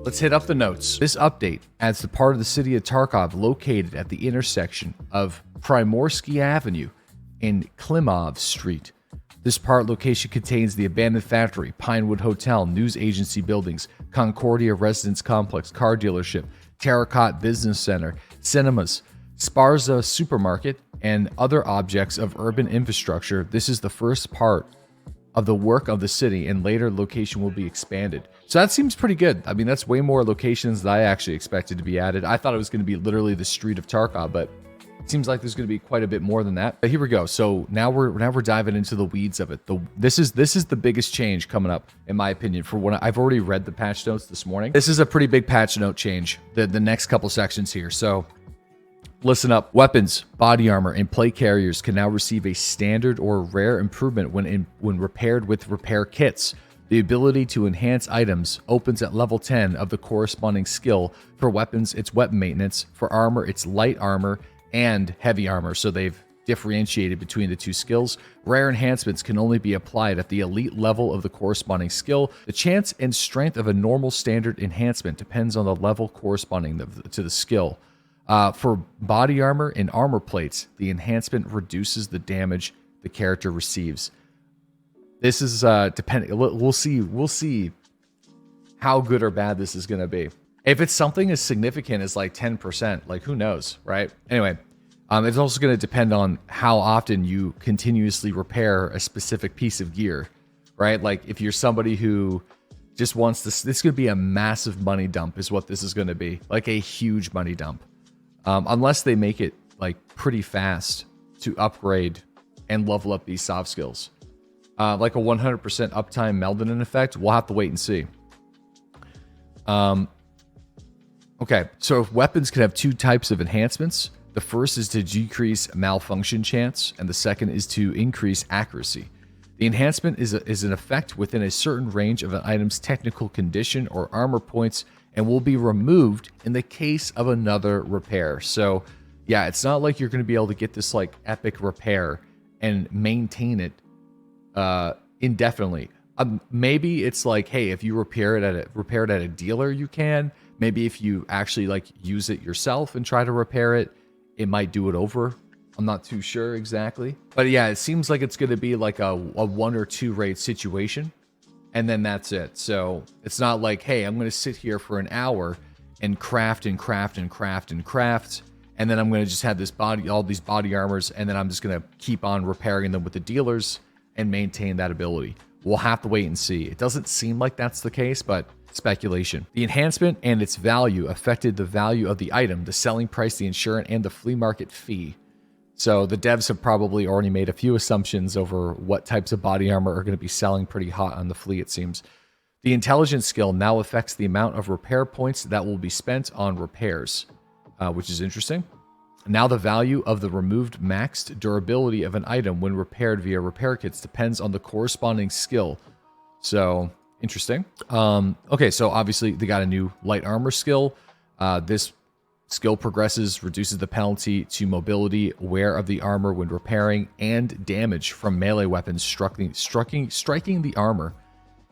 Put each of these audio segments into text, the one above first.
Let's hit up the notes. This update adds the part of the city of Tarkov located at the intersection of Primorsky Avenue and Klimov Street. This part location contains the abandoned factory, Pinewood Hotel, news agency buildings, Concordia Residence Complex, car dealership, Terracotta Business Center, cinemas, Sparza Supermarket, and other objects of urban infrastructure. This is the first part of the work of the city, and later location will be expanded. So that seems pretty good. I mean, that's way more locations than I actually expected to be added. I thought it was going to be literally the street of Tarkov, but it seems like there's going to be quite a bit more than that. But here we go. So now we're diving into the weeds of it. This is the biggest change coming up, in my opinion. For when I've already read the patch notes this morning, this is a pretty big patch note change. The next couple sections here. So listen up. Weapons, body armor, and plate carriers can now receive a standard or rare improvement when repaired with repair kits. The ability to enhance items opens at level 10 of the corresponding skill. For weapons, it's weapon maintenance. For armor, it's light armor and heavy armor. So they've differentiated between the two skills. Rare enhancements can only be applied at the elite level of the corresponding skill. The chance and strength of a normal standard enhancement depends on the level corresponding to the skill. For body armor and armor plates, the enhancement reduces the damage the character receives. This is depending. We'll see how good or bad this is going to be. If it's something as significant as like 10%, like who knows, right? Anyway, it's also going to depend on how often you continuously repair a specific piece of gear, right? Like if you're somebody who just wants this is going to be a massive money dump is what this is going to be, like a huge money dump. Unless they make it like pretty fast to upgrade and level up these soft skills. Like a 100% uptime Meldonin effect, we'll have to wait and see. Okay, so weapons can have two types of enhancements. The first is to decrease malfunction chance, and the second is to increase accuracy. The enhancement is an effect within a certain range of an item's technical condition or armor points, and will be removed in the case of another repair. So yeah, it's not like you're going to be able to get this like epic repair and maintain it indefinitely. Maybe it's like, hey, if you repair it at a dealer, you can. Maybe if you actually like use it yourself and try to repair it, it might do it over. I'm not too sure exactly, but yeah, it seems like it's going to be like a 1 or 2 raid situation, and then that's it. So it's not like, hey, I'm going to sit here for an hour and craft and craft and craft and craft, and then I'm going to just have all these body armors, and then I'm just going to keep on repairing them with the dealers and maintain that ability. We'll have to wait and see. It doesn't seem like that's the case, but speculation. The enhancement and its value affected the value of the item, the selling price, the insurance, and the flea market fee. So the devs have probably already made a few assumptions over what types of body armor are going to be selling pretty hot on the flea, it seems. The intelligence skill now affects the amount of repair points that will be spent on repairs, which is interesting. Now the value of the removed maxed durability of an item when repaired via repair kits depends on the corresponding skill. So, interesting. Okay, so obviously they got a new light armor skill. This skill reduces the penalty to mobility, wear of the armor when repairing, and damage from melee weapons striking the armor.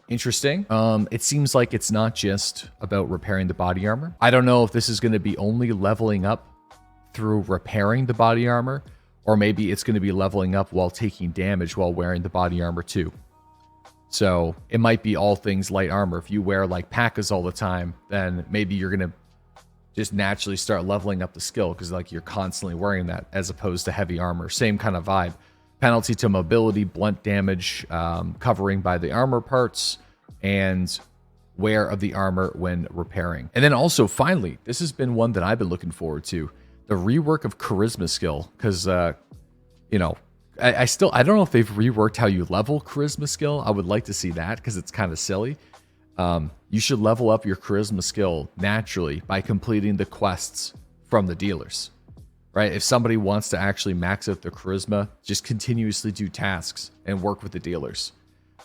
Interesting. It seems like it's not just about repairing the body armor. I don't know if this is going to be only leveling up through repairing the body armor, or maybe it's going to be leveling up while taking damage while wearing the body armor too. So it might be all things light armor. If you wear like P.A.K.As all the time, then maybe you're going to just naturally start leveling up the skill because like you're constantly wearing that, as opposed to heavy armor. Same kind of vibe. Penalty to mobility, blunt damage, covering by the armor parts, and wear of the armor when repairing. And then also, finally, this has been one that I've been looking forward to. The rework of charisma skill, because you know, I don't know if they've reworked how you level charisma skill. I would like to see that because it's kind of silly. You should level up your charisma skill naturally by completing the quests from the dealers, right? If somebody wants to actually max out their charisma, just continuously do tasks and work with the dealers,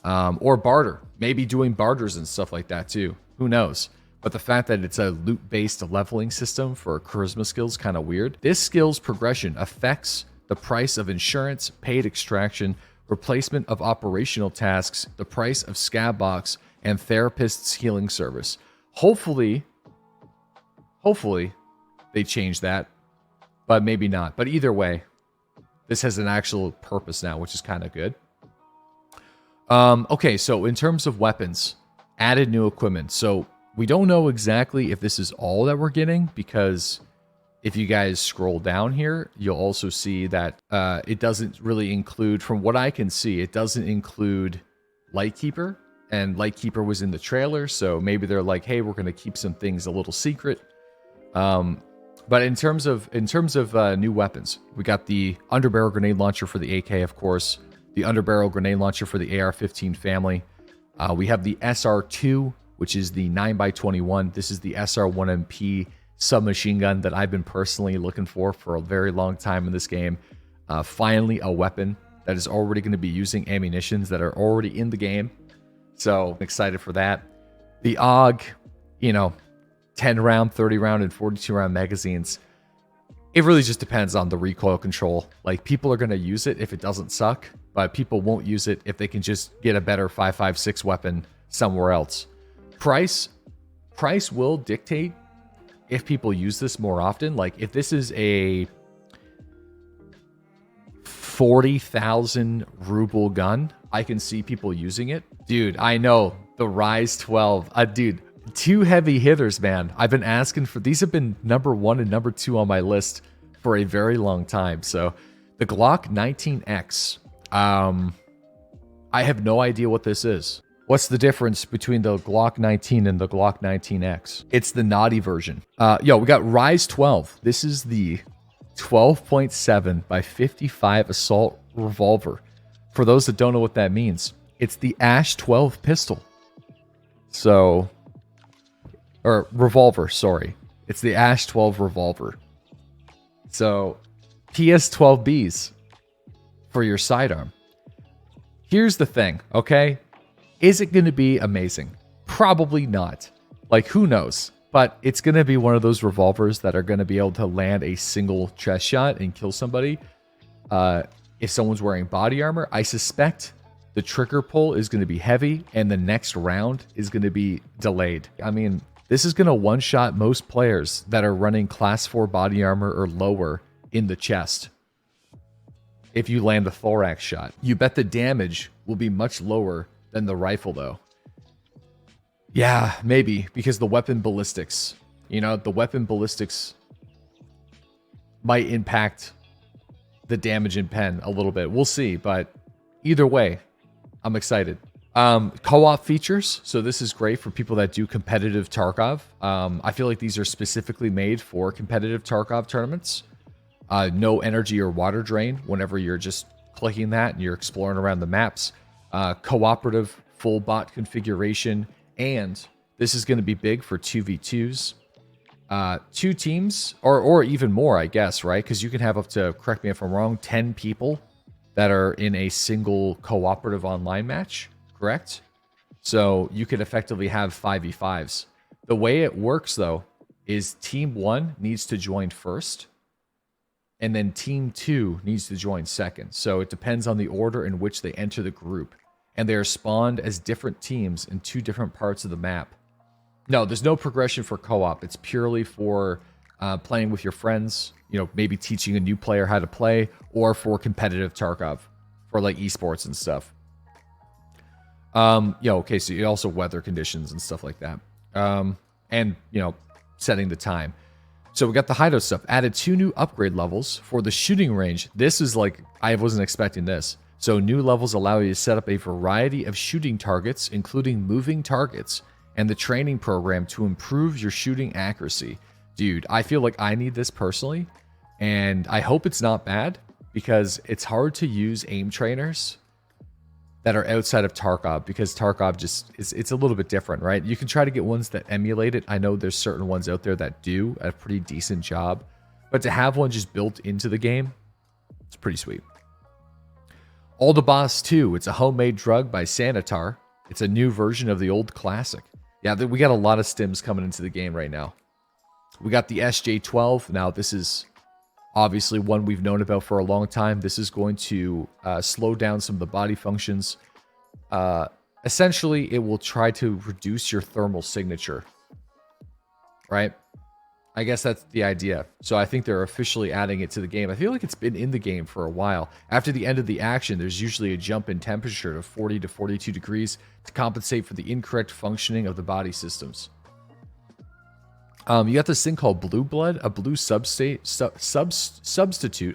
or barter. Maybe doing barters and stuff like that too. Who knows? But the fact that it's a loot-based leveling system for charisma skills is kind of weird. This skill's progression affects the price of insurance, paid extraction, replacement of operational tasks, the price of scab box, and therapist's healing service. Hopefully they change that, but maybe not. But either way, this has an actual purpose now, which is kind of good. Okay, so in terms of weapons, added new equipment. So we don't know exactly if this is all that we're getting, because if you guys scroll down here, you'll also see that it doesn't really include, from what I can see, it doesn't include Lightkeeper. And Lightkeeper was in the trailer, so maybe they're like, hey, we're going to keep some things a little secret. But in terms of new weapons, we got the underbarrel grenade launcher for the AK, of course, the underbarrel grenade launcher for the AR-15 family. We have the SR2, which is the 9x21. This is the SR1MP submachine gun that I've been personally looking for a very long time in this game. Finally, a weapon that is already going to be using ammunitions that are already in the game. So I'm excited for that. The AUG, 10 round, 30 round, and 42 round magazines. It really just depends on the recoil control. Like, people are going to use it if it doesn't suck, but people won't use it if they can just get a better 5.56 weapon somewhere else. Price will dictate if people use this more often. Like, if this is a 40,000 ruble gun, I can see people using it. Dude, I know, the Rise 12. Dude, 2 heavy hitters, man. I've been asking for, these have been number 1 and number 2 on my list for a very long time. So the Glock 19X, I have no idea what this is. What's the difference between the Glock 19 and the Glock 19X? It's the naughty version. We got Rise 12. This is the 12.7 by 55 assault revolver. For those that don't know what that means, it's the Ash 12 pistol. So, or revolver, sorry. It's the Ash 12 revolver. So, PS12Bs for your sidearm. Here's the thing, okay? Is it going to be amazing? Probably not. Like, who knows? But it's going to be one of those revolvers that are going to be able to land a single chest shot and kill somebody. If someone's wearing body armor, I suspect the trigger pull is going to be heavy and the next round is going to be delayed. I mean, this is going to one-shot most players that are running class 4 body armor or lower in the chest. If you land a thorax shot, you bet the damage will be much lower than the rifle, though. Yeah, maybe, because the weapon ballistics, the weapon ballistics might impact the damage in pen a little bit. We'll see, but either way, I'm excited. Co-op features. So this is great for people that do competitive Tarkov. I feel like these are specifically made for competitive Tarkov tournaments. No energy or water drain whenever you're just clicking that and you're exploring around the maps. Cooperative full bot configuration. And this is going to be big for 2v2s. 2 teams, or even more, I guess, right? Because you can have up to, correct me if I'm wrong, 10 people that are in a single cooperative online match, correct? So you could effectively have 5v5s. The way it works, though, is Team 1 needs to join first, and then Team 2 needs to join second. So it depends on the order in which they enter the group. And they are spawned as different teams in 2 different parts of the map. No, there's no progression for co-op. It's purely for playing with your friends, maybe teaching a new player how to play, or for competitive Tarkov, for like esports and stuff. Okay, so you also weather conditions and stuff like that. And, setting the time. So we got the hideout stuff. Added 2 new upgrade levels for the shooting range. This is like, I wasn't expecting this. So new levels allow you to set up a variety of shooting targets, including moving targets, and the training program to improve your shooting accuracy. Dude, I feel like I need this personally, and I hope it's not bad, because it's hard to use aim trainers that are outside of Tarkov, because Tarkov just it's a little bit different, right? You can try to get ones that emulate it. I know there's certain ones out there that do a pretty decent job, but to have one just built into the game, it's pretty sweet. All the Boss 2, it's a homemade drug by Sanitar. It's a new version of the old classic. Yeah, we got a lot of stims coming into the game right now. We got the SJ12. Now, this is obviously one we've known about for a long time. This is going to slow down some of the body functions. Essentially, it will try to reduce your thermal signature right? I guess that's the idea. So I think they're officially adding it to the game. I feel like it's been in the game for a while. After the end of the action, there's usually a jump in temperature to 40 to 42 degrees to compensate for the incorrect functioning of the body systems. You got this thing called blue blood, a blue substitute,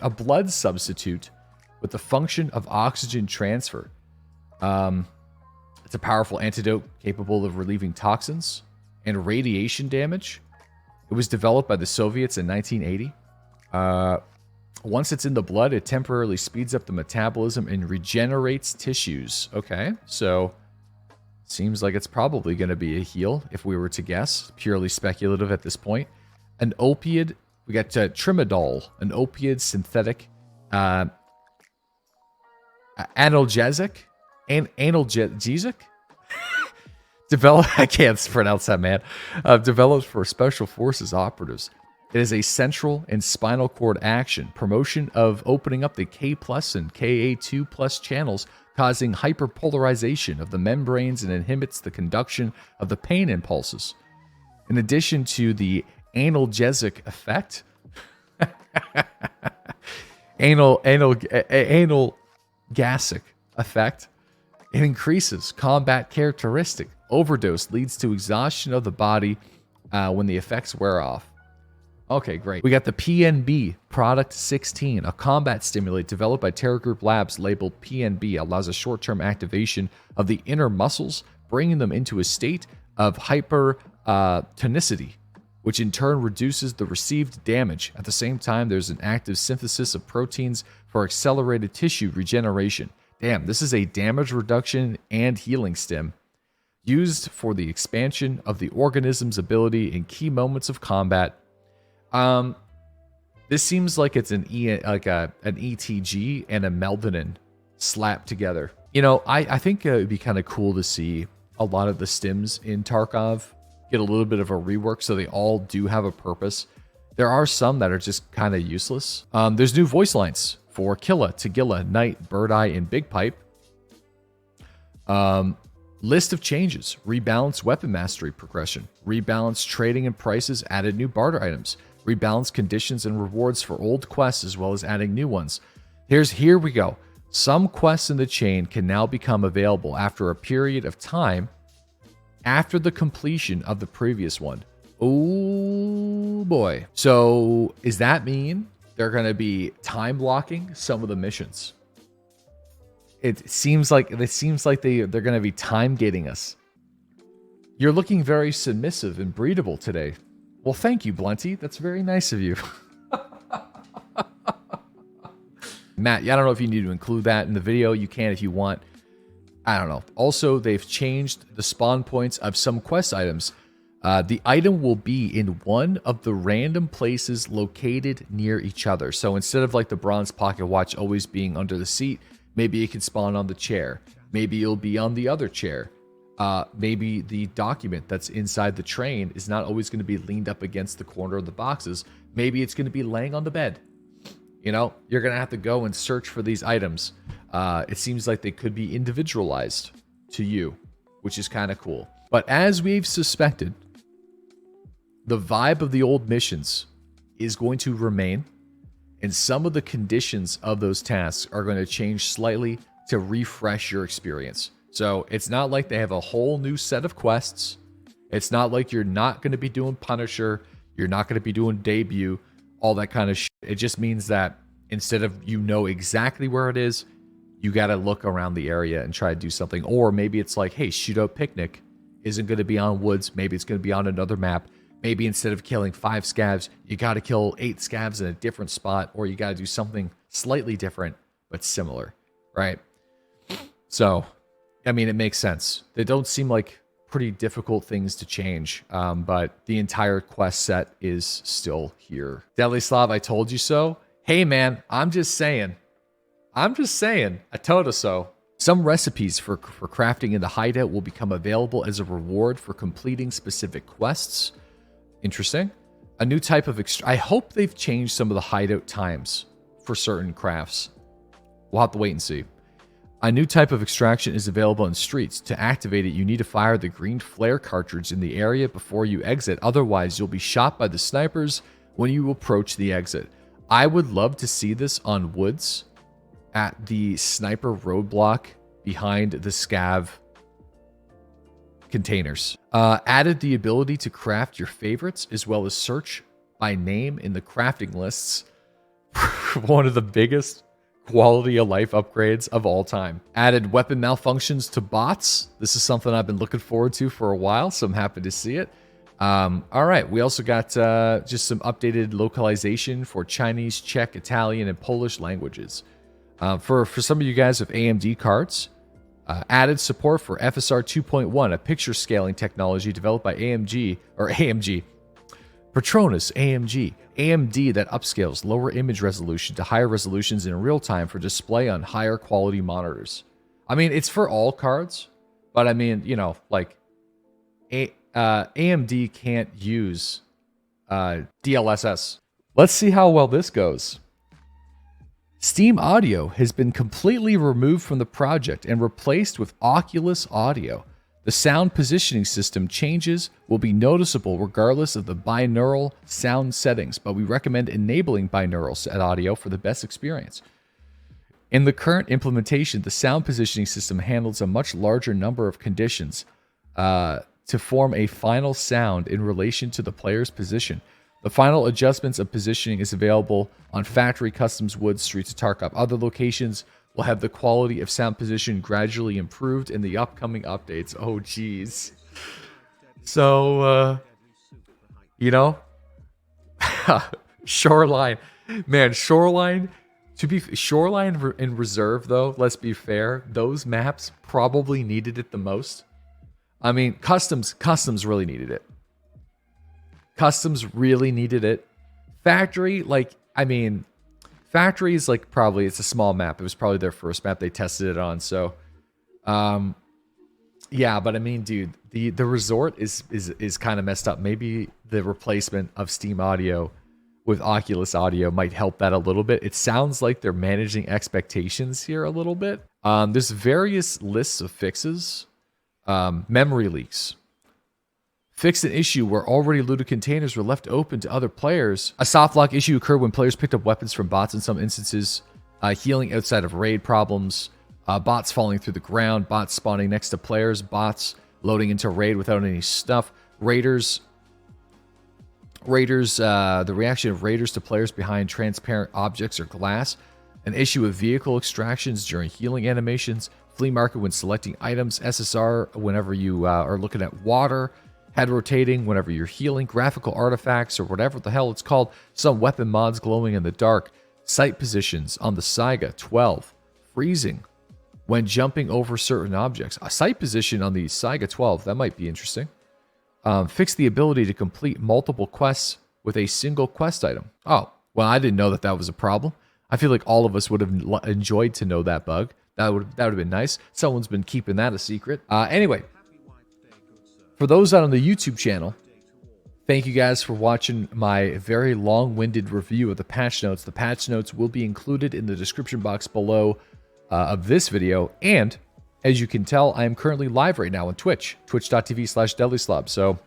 a blood substitute with the function of oxygen transfer. It's a powerful antidote capable of relieving toxins and radiation damage. It was developed by the Soviets in 1980. Once it's in the blood, it temporarily speeds up the metabolism and regenerates tissues. Okay, so seems like it's probably going to be a heal, if we were to guess. Purely speculative at this point. An opiate, we got Trimadol, an opiate synthetic analgesic? Analgesic? I can't pronounce that, man. Developed for Special Forces operatives. It is a central and spinal cord action. Promotion of opening up the K+ and Ka2+ channels, causing hyperpolarization of the membranes and inhibits the conduction of the pain impulses. In addition to the analgesic effect, analgesic effect, it increases combat characteristic. Overdose leads to exhaustion of the body when the effects wear off. Okay, great. We got the PNB Product 16, a combat stimulant developed by Terra Group Labs labeled PNB, allows a short-term activation of the inner muscles, bringing them into a state of hypertonicity, which in turn reduces the received damage. At the same time, there's an active synthesis of proteins for accelerated tissue regeneration. Damn, this is a damage reduction and healing stim used for the expansion of the organism's ability in key moments of combat. This seems like it's an ETG and a Melvinin slapped together. You know, I think it would be kind of cool to see a lot of the stims in Tarkov get a little bit of a rework so they all do have a purpose. There are some that are just kind of useless. There's new voice lines for Killa, Tagilla, Knight, Bird Eye, and Big Pipe. List of changes. Rebalance weapon mastery progression. Rebalance trading and prices. Added new barter items. Rebalance conditions and rewards for old quests as well as adding new ones. Here we go. Some quests in the chain can now become available after a period of time after the completion of the previous one. Oh boy. So does that mean they're going to be time blocking some of the missions? It seems like they're going to be time gating us. You're looking very submissive and breedable today. Well, thank you, Blunty. That's very nice of you. Matt, I don't know if you need to include that in the video. You can if you want. I don't know. Also, they've changed the spawn points of some quest items. The item will be in one of the random places located near each other. So instead of like the bronze pocket watch always being under the seat, maybe it can spawn on the chair. Maybe it'll be on the other chair. Maybe the document that's inside the train is not always going to be leaned up against the corner of the boxes. Maybe it's going to be laying on the bed. You know, you're going to have to go and search for these items. It seems like they could be individualized to you, which is kind of cool. But as we've suspected, the vibe of the old missions is going to remain, and some of the conditions of those tasks are going to change slightly to refresh your experience. So it's not like they have a whole new set of quests. It's not like you're not going to be doing Punisher. You're not going to be doing Debut, all that kind of shit. It just means that instead of you know exactly where it is, you got to look around the area and try to do something. Or maybe it's like, hey, Shootout Picnic isn't going to be on Woods. Maybe it's going to be on another map. Maybe instead of killing 5 scavs, you got to kill 8 scavs in a different spot, or you got to do something slightly different but similar, right? So, I mean, it makes sense. They don't seem like pretty difficult things to change, but the entire quest set is still here. DeadlySlob, I told you so. Hey, man, I'm just saying. I told you so. Some recipes for crafting in the Hideout will become available as a reward for completing specific quests. Interesting. A new type of I hope they've changed some of the Hideout times for certain crafts. We'll have to wait and see. A new type of extraction is available in streets. To activate it, you need to fire the green flare cartridge in the area before you exit. Otherwise, you'll be shot by the snipers when you approach the exit. I would love to see this on woods at the sniper roadblock behind the scav containers. Added the ability to craft your favorites as well as search by name in the crafting lists. One of the biggest quality of life upgrades of all time. Added weapon malfunctions to bots. This is something I've been looking forward to for a while, so I'm happy to see it. All right, we also got just some updated localization for Chinese, Czech, Italian, and Polish languages. For some of you guys with AMD cards, added support for FSR 2.1, a picture scaling technology developed by AMG, Petronas AMD that upscales lower image resolution to higher resolutions in real time for display on higher quality monitors. I mean, it's for all cards, but I mean, you know, like AMD can't use DLSS. Let's see how well this goes. Steam Audio has been completely removed from the project and replaced with Oculus Audio. The sound positioning system changes will be noticeable regardless of the binaural sound settings, but we recommend enabling binaural audio for the best experience. In the current implementation, the sound positioning system handles a much larger number of conditions to form a final sound in relation to the player's position. The final adjustments of positioning is available on Factory Customs Woods Streets of Tarkov. Other locations will have the quality of sound position gradually improved in the upcoming updates. Oh, geez. So, you know, Shoreline. Man, Shoreline, Shoreline and Reserve, though, let's be fair, those maps probably needed it the most. I mean, Customs really needed it. Customs really needed it. Factory, like, I mean, Factory is like probably, it's a small map. It was probably their first map they tested it on. So, yeah, but I mean, dude, the resort is kind of messed up. Maybe the replacement of Steam Audio with Oculus Audio might help that a little bit. It sounds like they're managing expectations here a little bit. There's various lists of fixes. Memory leaks. Fixed an issue where already looted containers were left open to other players. A soft lock issue occurred when players picked up weapons from bots in some instances. Healing outside of raid problems. Bots falling through the ground. Bots spawning next to players. Bots loading into raid without any stuff. The reaction of raiders to players behind transparent objects or glass. An issue with vehicle extractions during healing animations. Flea market when selecting items. SSR whenever you are looking at water. Head rotating whenever you're healing, graphical artifacts, or whatever the hell it's called. Some weapon mods glowing in the dark. Sight positions on the Saiga 12. Freezing when jumping over certain objects. A sight position on the Saiga 12, that might be interesting. Fix the ability to complete multiple quests with a single quest item. Oh, well, I didn't know that that was a problem. I feel like all of us would have enjoyed to know that bug. That would have been nice. Someone's been keeping that a secret. Anyway. For those out on the YouTube channel, thank you guys for watching my very long-winded review of the patch notes. The patch notes will be included in the description box below of this video. And as you can tell, I am currently live right now on Twitch, twitch.tv/DeadlySlob. So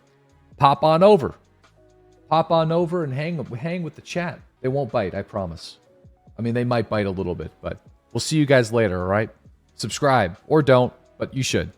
pop on over. Pop on over and hang with the chat. They won't bite, I promise. I mean, they might bite a little bit, but we'll see you guys later, all right? Subscribe, or don't, but you should.